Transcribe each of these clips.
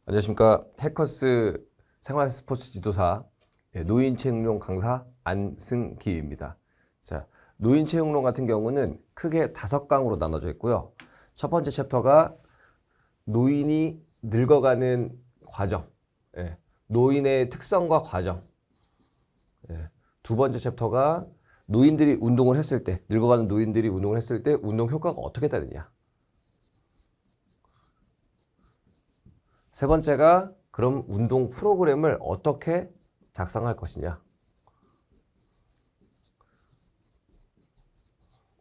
안녕하십니까. 해커스 생활 스포츠 지도사 노인 채용론 강사 안승기입니다. 자, 노인 채용론 같은 경우는 크게 5강으로 나눠져 있고요. 첫 번째 챕터가 노인이 늙어가는 과정, 노인의 특성과 과정. 두 번째 챕터가 노인들이 운동을 했을 때, 늙어가는 노인들이 운동을 했을 때 운동 효과가 어떻게 되느냐. 세 번째가 그럼 운동 프로그램을 어떻게 작성할 것이냐.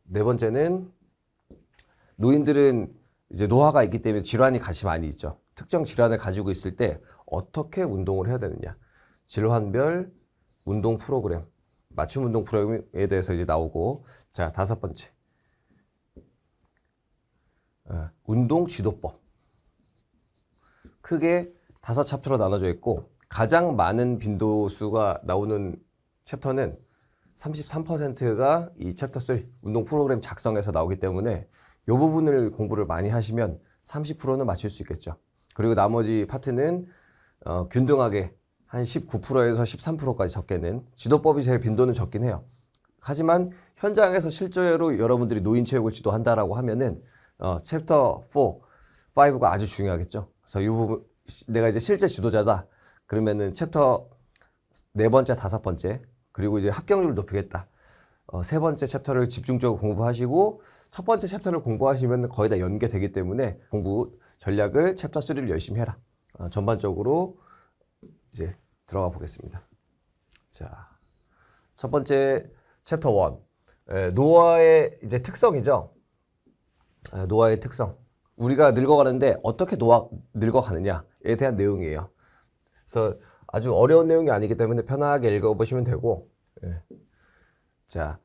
네 번째는 노인들은 이제 노화가 있기 때문에 질환이 같이 많이 있죠. 특정 질환을 가지고 있을 때 어떻게 운동을 해야 되느냐. 질환별 운동 프로그램, 맞춤 운동 프로그램에 대해서 이제 나오고, 자, 5번째. 운동 지도법. 크게 5챕터로 나눠져 있고, 가장 많은 빈도수가 나오는 챕터는 33%가 이 챕터 3 운동 프로그램 작성에서 나오기 때문에 이 부분을 공부를 많이 하시면 30%는 맞출 수 있겠죠. 그리고 나머지 파트는 균등하게 한 19%에서 13%까지 적게는, 지도법이 제일 빈도는 적긴 해요. 하지만 현장에서 실제로 여러분들이 노인 체육을 지도한다라고 하면은 챕터 4, 5가 아주 중요하겠죠. 그래서 이 부분, 내가 이제 실제 지도자다 그러면은 챕터 4번째, 5번째, 그리고 이제 합격률을 높이겠다. 세 번째 챕터를 집중적으로 공부하시고 첫 번째 챕터를 공부하시면 거의 다 연계되기 때문에 공부 전략을 챕터 3를 열심히 해라. 전반적으로 이제 들어가 보겠습니다. 자, 첫 번째 챕터 1. 노화의 이제 특성이죠. 노화의 특성. 우리가 늙어가는데 어떻게 늙어가느냐에 대한 내용이에요. 그래서 아주 어려운 내용이 아니기 때문에 편하게 읽어보시면 되고, 자,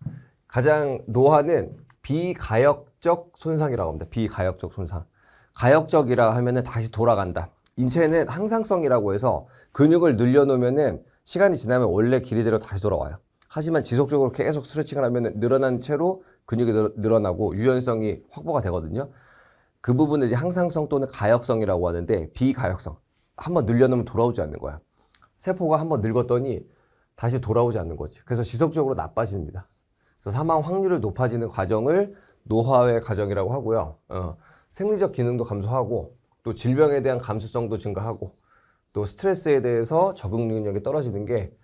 가장 노화는 비가역적 손상이라고 합니다. 비가역적 손상. 가역적이라 하면은 다시 돌아간다. 인체는 항상성이라고 해서 근육을 늘려놓으면은 시간이 지나면 원래 길이대로 다시 돌아와요. 하지만 지속적으로 계속 스트레칭을 하면은 늘어난 채로 근육이 늘어나고 유연성이 확보가 되거든요. 그 부분을 이제 항상성 또는 가역성이라고 하는데, 비가역성. 한번 늘려놓으면 돌아오지 않는 거야. 세포가 한번 늙었더니 다시 돌아오지 않는 거지. 그래서 지속적으로 나빠집니다. 그래서 사망 확률이 높아지는 과정을 노화의 과정이라고 하고요. 생리적 기능도 감소하고, 또 질병에 대한 감수성도 증가하고, 또 스트레스에 대해서 적응 능력이 떨어지는 게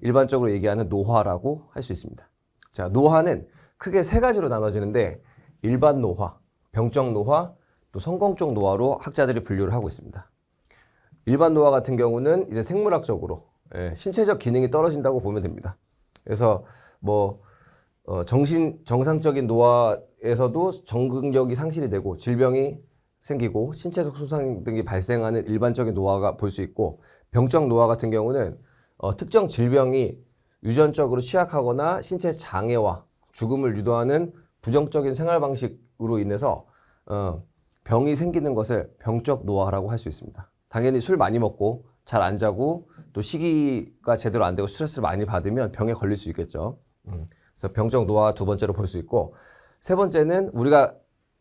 일반적으로 얘기하는 노화라고 할 수 있습니다. 자, 노화는 크게 3가지로 나눠지는데, 일반 노화, 병적 노화, 또 성공적 노화로 학자들이 분류를 하고 있습니다. 일반 노화 같은 경우는 이제 생물학적으로 신체적 기능이 떨어진다고 보면 됩니다. 그래서 뭐 정상적인 노화에서도 적응력이 상실이 되고 질병이 생기고 신체적 손상 등이 발생하는 일반적인 노화가 볼 수 있고, 병적 노화 같은 경우는 특정 질병이 유전적으로 취약하거나 신체 장애와 죽음을 유도하는 부정적인 생활 방식으로 인해서 병이 생기는 것을 병적 노화라고 할 수 있습니다. 당연히 술 많이 먹고 잘 안 자고 또 식이가 제대로 안 되고 스트레스를 많이 받으면 병에 걸릴 수 있겠죠. 그래서 병적 노화 2번째로 볼 수 있고, 3번째는 우리가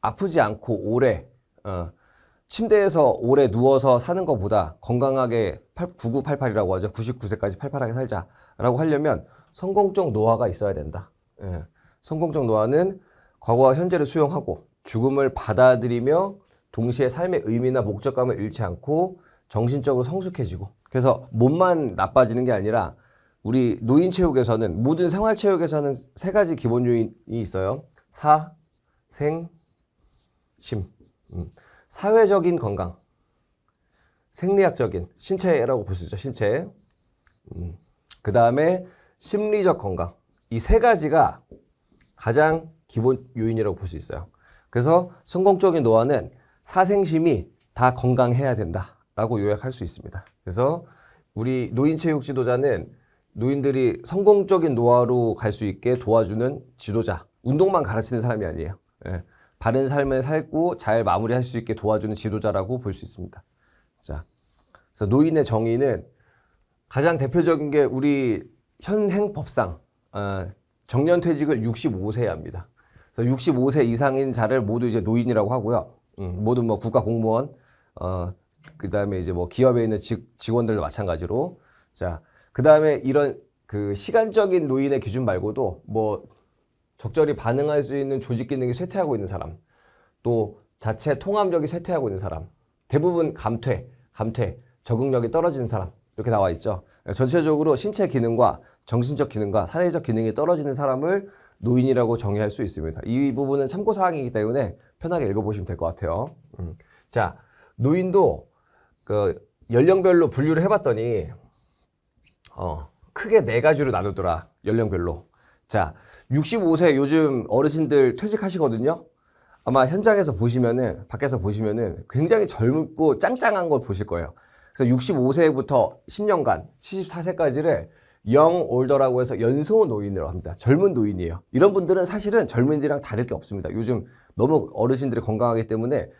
아프지 않고 오래 침대에서 오래 누워서 사는 것보다 건강하게 9988이라고 하죠. 99세까지 팔팔하게 살자라고 하려면 성공적 노화가 있어야 된다. 성공적 노화는 과거와 현재를 수용하고 죽음을 받아들이며 동시에 삶의 의미나 목적감을 잃지 않고 정신적으로 성숙해지고, 그래서 몸만 나빠지는 게 아니라 우리 노인 체육에서는, 모든 생활 체육에서는 3가지 기본 요인이 있어요. 사, 생, 심. 사회적인 건강, 생리학적인 신체라고 볼 수 있죠. 신체. 그 다음에 심리적 건강. 이 3가지가 가장 기본 요인이라고 볼 수 있어요. 그래서 성공적인 노화는 사생심이 다 건강해야 된다라고 요약할 수 있습니다. 그래서 우리 노인 체육 지도자는 노인들이 성공적인 노화로 갈 수 있게 도와주는 지도자, 운동만 가르치는 사람이 아니에요. 바른 삶을 살고 잘 마무리할 수 있게 도와주는 지도자라고 볼 수 있습니다. 자, 그래서 노인의 정의는 가장 대표적인 게 우리 현행 법상 정년퇴직을 65세에 합니다. 그래서 65세 이상인 자를 모두 이제 노인이라고 하고요. 모두 뭐 국가 공무원, 그 다음에 이제 뭐 기업에 있는 직원들도 마찬가지로. 자, 그 다음에 이런 그 시간적인 노인의 기준 말고도 뭐 적절히 반응할 수 있는 조직 기능이 쇠퇴하고 있는 사람, 또 자체 통합력이 쇠퇴하고 있는 사람, 대부분 감퇴, 적응력이 떨어지는 사람, 이렇게 나와 있죠. 전체적으로 신체 기능과 정신적 기능과 사회적 기능이 떨어지는 사람을 노인이라고 정의할 수 있습니다. 이 부분은 참고사항이기 때문에 편하게 읽어보시면 될 것 같아요. 자, 노인도 그 연령별로 분류를 해봤더니 크게 4가지로 나누더라. 연령별로. 자, 65세 요즘 어르신들 퇴직하시거든요. 아마 현장에서 보시면은, 밖에서 보시면은 굉장히 젊고 짱짱한 걸 보실 거예요. 그래서 65세부터 10년간 74세까지를 영 올더라고 해서 연소 노인이라고 합니다. 젊은 노인이에요. 이런 분들은 사실은 젊은이들이랑 다를 게 없습니다. 요즘 너무 어르신들이 건강하기 때문에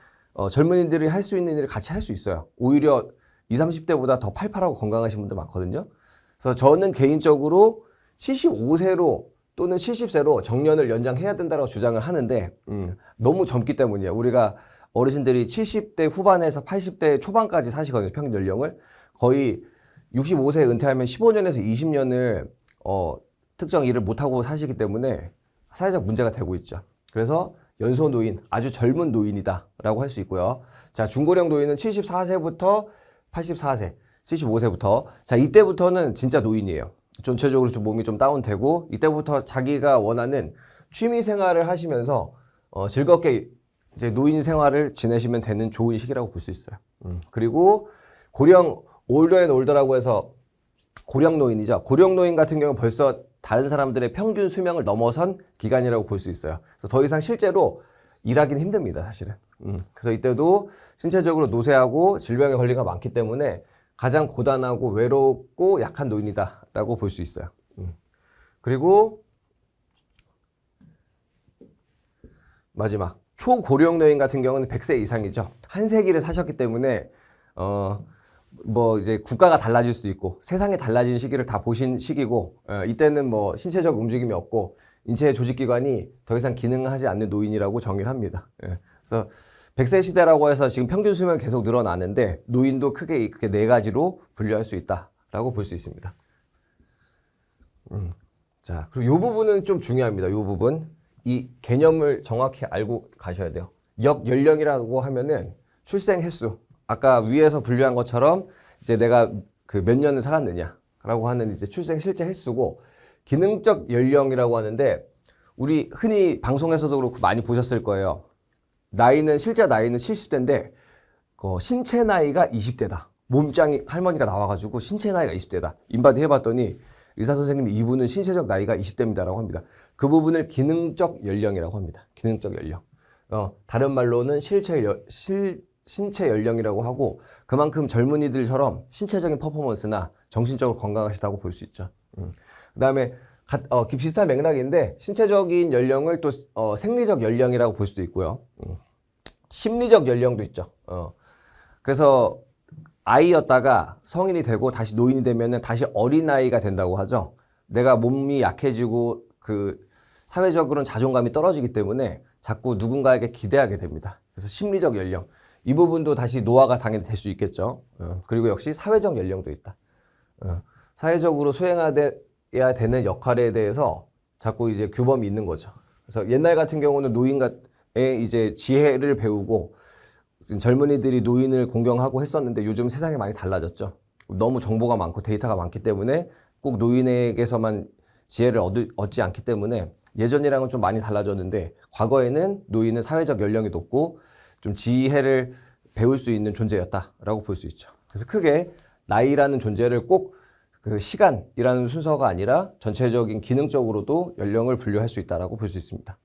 젊은이들이 할 수 있는 일을 같이 할 수 있어요. 오히려 20, 30대보다 더 팔팔하고 건강하신 분들 많거든요. 그래서 저는 개인적으로 75세로 또는 70세로 정년을 연장해야 된다고 주장을 하는데 너무 젊기 때문이에요. 우리가 어르신들이 70대 후반에서 80대 초반까지 사시거든요. 평균 연령을. 거의 65세에 은퇴하면 15년에서 20년을 특정 일을 못하고 사시기 때문에 사회적 문제가 되고 있죠. 그래서 연소 노인, 아주 젊은 노인이다 라고 할 수 있고요. 자, 중고령 노인은 74세부터 84세, 75세부터. 자, 이때부터는 진짜 노인이에요. 전체적으로 좀 몸이 좀 다운되고 이때부터 자기가 원하는 취미 생활을 하시면서 즐겁게 이제 노인 생활을 지내시면 되는 좋은 시기라고 볼 수 있어요. 그리고 고령 올더 앤 올더라고 해서 고령 노인이죠. 고령 노인 같은 경우는 벌써 다른 사람들의 평균 수명을 넘어선 기간이라고 볼 수 있어요. 그래서 더 이상 실제로 일하기는 힘듭니다, 사실은. 그래서 이때도 신체적으로 노쇠하고 질병에 걸린 가 많기 때문에 가장 고단하고 외롭고 약한 노인이다라고 볼 수 있어요. 그리고 마지막 초고령 노인 같은 경우는 100세 이상이죠. 한 세기를 사셨기 때문에 뭐 이제 국가가 달라질 수 있고 세상이 달라진 시기를 다 보신 시기고 이때는 뭐 신체적 움직임이 없고 인체 조직기관이 더 이상 기능하지 않는 노인이라고 정의를 합니다. 그래서 100세 시대라고 해서 지금 평균 수명이 계속 늘어나는데 노인도 크게 이렇게 4가지로 분류할 수 있다라고 볼 수 있습니다. 자, 그리고 이 부분은 좀 중요합니다. 이 부분. 이 개념을 정확히 알고 가셔야 돼요. 역연령이라고 하면은 출생 횟수. 아까 위에서 분류한 것처럼 이제 내가 그 몇 년을 살았느냐라고 하는 이제 출생 실제 횟수고 기능적 연령이라고 하는데 우리 흔히 방송에서도 그렇고 많이 보셨을 거예요. 실제 나이는 70대인데 신체 나이가 20대다. 몸짱이 할머니가 나와가지고 신체 나이가 20대다. 인바디 해봤더니 의사 선생님이 이분은 신체적 나이가 20대입니다라고 합니다. 그 부분을 기능적 연령이라고 합니다. 기능적 연령. 다른 말로는 신체 연령이라고 하고 그만큼 젊은이들처럼 신체적인 퍼포먼스나 정신적으로 건강하시다고 볼 수 있죠. 그 다음에 비슷한 맥락인데 신체적인 연령을 또 생리적 연령이라고 볼 수도 있고요. 심리적 연령도 있죠. 그래서 아이였다가 성인이 되고 다시 노인이 되면은 다시 어린아이가 된다고 하죠. 내가 몸이 약해지고 사회적으로는 자존감이 떨어지기 때문에 자꾸 누군가에게 기대하게 됩니다. 그래서 심리적 연령. 이 부분도 다시 노화가 당연히 될 수 있겠죠. 그리고 역시 사회적 연령도 있다. 사회적으로 수행해야 되는 역할에 대해서 자꾸 이제 규범이 있는 거죠. 그래서 옛날 같은 경우는 노인의 이제 지혜를 배우고 젊은이들이 노인을 공경하고 했었는데 요즘 세상이 많이 달라졌죠. 너무 정보가 많고 데이터가 많기 때문에 꼭 노인에게서만 지혜를 얻지 않기 때문에 예전이랑은 좀 많이 달라졌는데 과거에는 노인은 사회적 연령이 높고 좀 지혜를 배울 수 있는 존재였다라고 볼 수 있죠. 그래서 크게 나이라는 존재를 꼭 그 시간이라는 순서가 아니라 전체적인 기능적으로도 연령을 분류할 수 있다라고 볼 수 있습니다.